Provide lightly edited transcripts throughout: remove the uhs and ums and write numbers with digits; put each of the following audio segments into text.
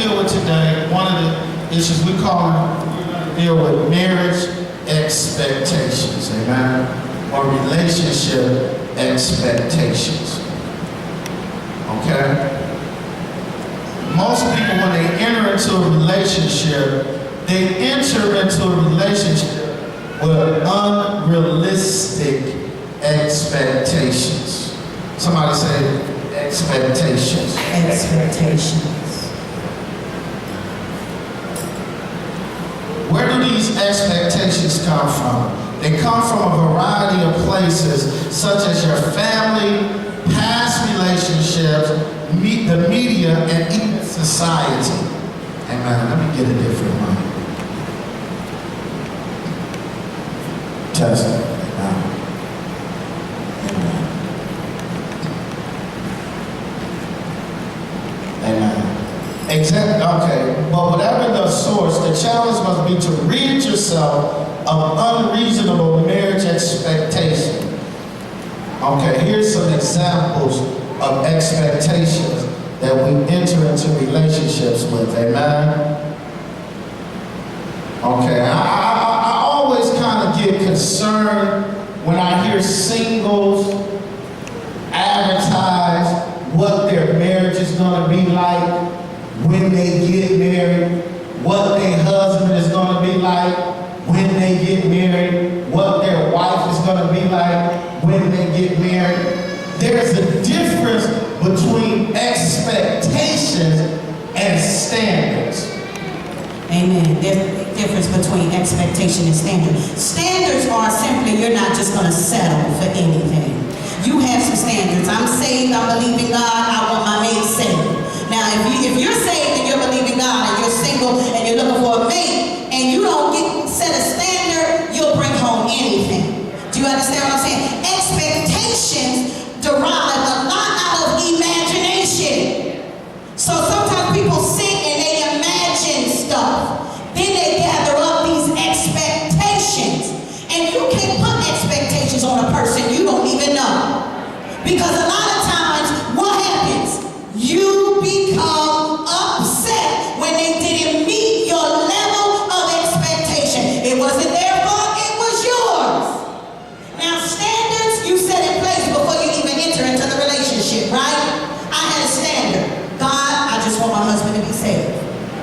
deal with today, one of the issues we're going to deal with marriage expectations, amen? Or relationship expectations. Okay? Most people, when they enter into a relationship, they enter into a relationship with unrealistic expectations. Somebody say expectations. Expectations. Where do these expectations come from? They come from a variety of places, such as your family, past relationships, the media, and even society. Amen. Let me get a different one. Test it. Amen. Okay, but whatever the source, the challenge must be to rid yourself of unreasonable marriage expectations. Okay, here's some examples of expectations that we enter into relationships with. Amen. Okay, I always kind of get concerned when I hear singles advertise what their marriage is going to be like when they get married, what their husband is going to be like when they get married, what their wife is going to be like when they get married. There's a difference between expectations and standards. Amen. There's a difference between expectation and standards. Standards are simply, you're not just going to settle for anything. You have some standards. I'm saved, I believe in God, I want my mate saved. Now, if you're saved and you're believing God and you're single and you're looking for a mate and you don't set a standard, you'll bring home anything. Do you understand what I'm saying? Expectations derive a lot out of imagination. So sometimes people sit and they imagine stuff. Then they gather up these expectations. And you can put expectations on a person you don't even know. Because a lot of times, what happens? You become upset when they didn't meet your level of expectation. It wasn't their fault, it was yours. Now, standards you set in place before you even enter into the relationship, right? I had a standard. God, I just want my husband to be saved.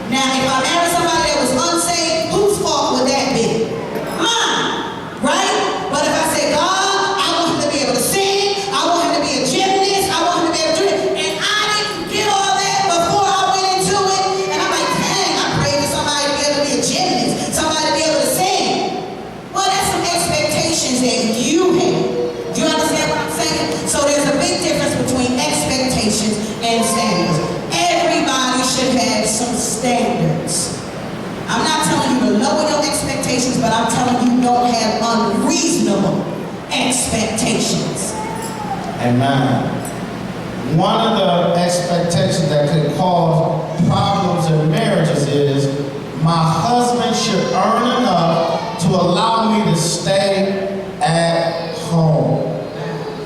Now, if I marry somebody that was unsaved, whose fault would that be? Mine, right? But if I say, God, I want him to be able to sing, I want him to be a gymnast, I want him to be able to do it, and I didn't get all that before I went into it, and I'm like, dang, I prayed for somebody to be able to be a gymnast, somebody to be able to sing. Well, that's some expectations that you have. Do you understand what I'm saying? So there's a big difference between expectations and standards. Everybody should have some standards. I'm not telling you to lower your expectations, but I'm telling you don't have unreasonable expectations. Amen. One of the expectations that could cause problems in marriages is my husband should earn enough to allow me to stay at home.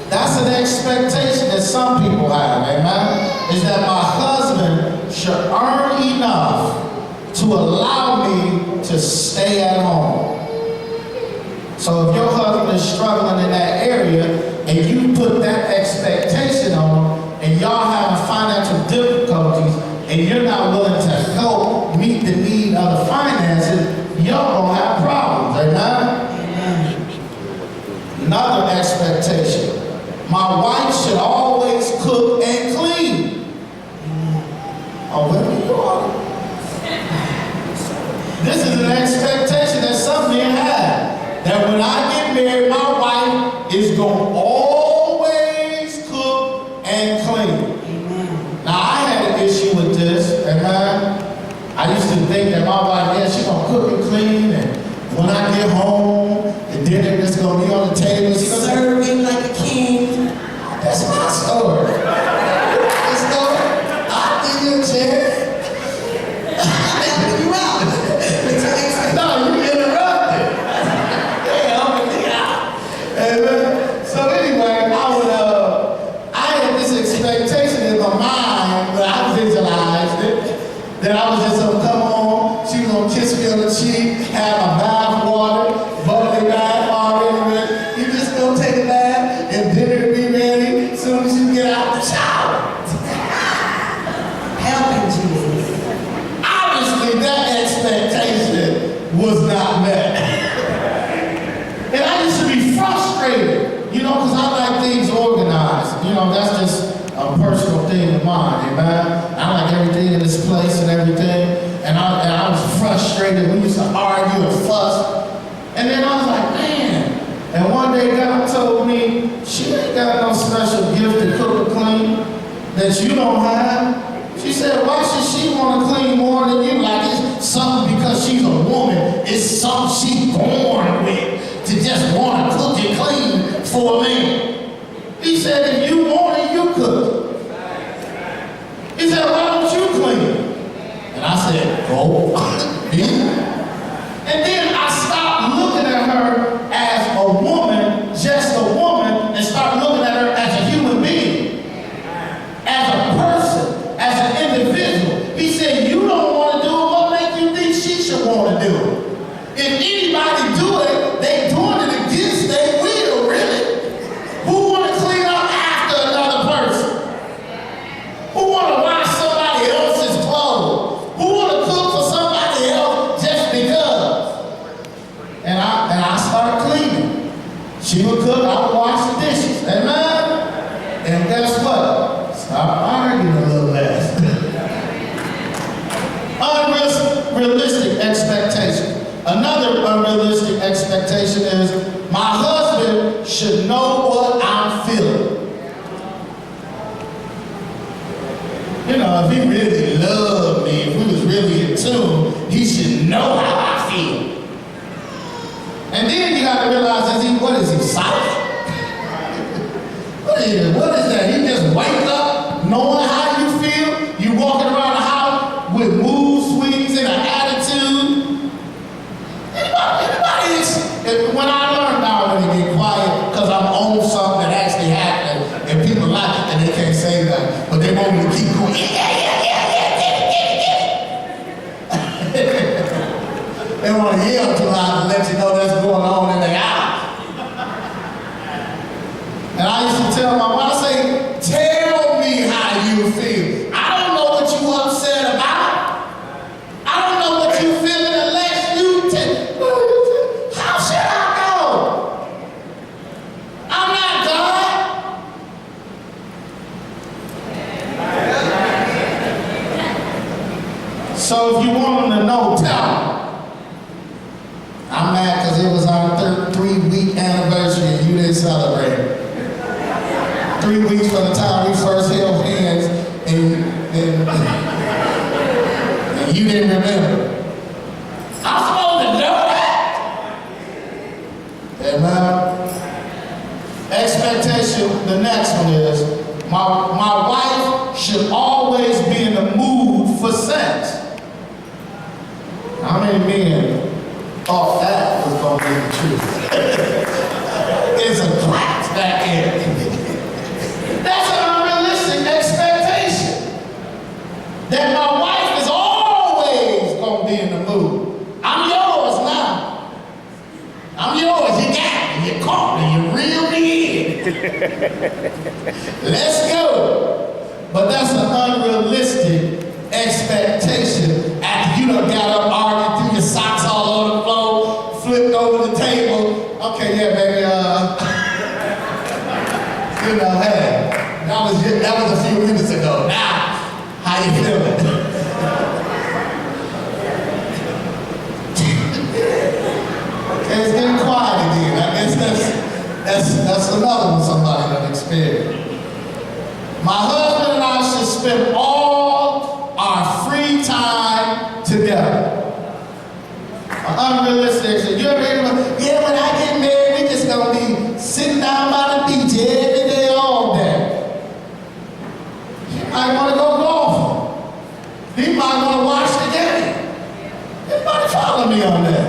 That's an expectation that some people have, amen? Is that my husband should earn enough to allow me to stay at home. So if your husband is struggling in that area and you put that expectation on him and y'all having financial difficulties and you're not willing to help meet the need of the finances, y'all gonna have problems, amen? Another expectation. My wife should always cook and clean. Oh, women, you are. This is an expectation that some men have. That when I get married, my wife is going to always cook and clean. Amen. Now, I had an issue with this, amen. I used to think that my wife, yeah, she's going to cook and clean, and when I get home, the dinner is going to be on the table. Serving like a king. That's my story. This story, I'll give you a chance. I'm helping you out. No, you interrupted. They helping me out. Amen. So anyway, I had this expectation in my mind, but I visualized it, Then I was just gonna come home, she was gonna kiss me on the cheek, have my bath water, bubbly bath already ready. You just gonna take a bath and dinner will be ready as soon as you get out the shower. Helping Jesus. Obviously, that expectation was not met. And I used to be frustrated, you know, because I like things organized. You know, that's just a personal thing of mine, amen? I like everything in this place and everything. And I was frustrated. We used to argue and fuss. And then I was like, man. And one day God told me, she ain't got no special gift to cook or clean that you don't have. She said, why should she want to clean more than you? Like it's something because she's a woman. It's something she's born with to just want to cook and clean for a man. He said, if you want it, you cook. He said, why don't you clean? And I said, go. And then I stopped looking at her as a woman, just a woman, and start looking at her as a human being, as a person, as an individual. He said, you don't want to do it, what makes you think she should want to do it? If anybody do it, they doing it against their will, really. Who want to clean up after another person? Who want to wash somebody else's clothes? Who want to cook for somebody else just because? And I started cleaning. She would cook, I would wash the dishes. Amen? And guess what? Stop arguing a little less. Unrealistic expectation. Another unrealistic expectation is my husband should know what I'm feeling. You know, if he really loved me, if we was really in tune, he should know how I feel. And then you got to realize, what is he, psychic? What is that? He just wake up knowing how you feel? You walking around the house with mood swings and an attitude? Anybody when I learned now when to get quiet, because I'm on something that actually happened, and people like it and they can't say that, but they want me to keep going. They want to yell too loud to let you know that's going on in their house. And I used to tell my wife, I say, tell me how you feel. I don't know what you upset about. I don't know what you feeling unless you tell. How should I know? I'm not God. So if you want them to know, tell them. I'm mad because it was our 3-week anniversary and you didn't celebrate. 3 weeks from the time we first held hands and you didn't remember. I'm supposed to know that. Amen. Expectation, the next one is, my wife should always be in the mood for sex. How many men thought that was going to be the truth? It's a class back here. That's an unrealistic expectation. That my wife is always going to be in the mood. I'm yours now. I'm yours. You got me. You caught me. You reeled me in. Let's go. But that's an unrealistic expectation after you done got up, argued, threw your socks all over the floor, flipped over the table. Okay, yeah, baby, you know, hey, that was a few minutes ago. Now, how you feeling? Okay, it's getting quiet again. I guess that's another one somebody done experienced. My husband and I should spend all our free time together. Unrealistic. You ever hear about, yeah, when I get married, we just gonna be sitting down by the beach every day, all day. He might wanna go golfing. He might wanna watch the game. Anybody follow me on that?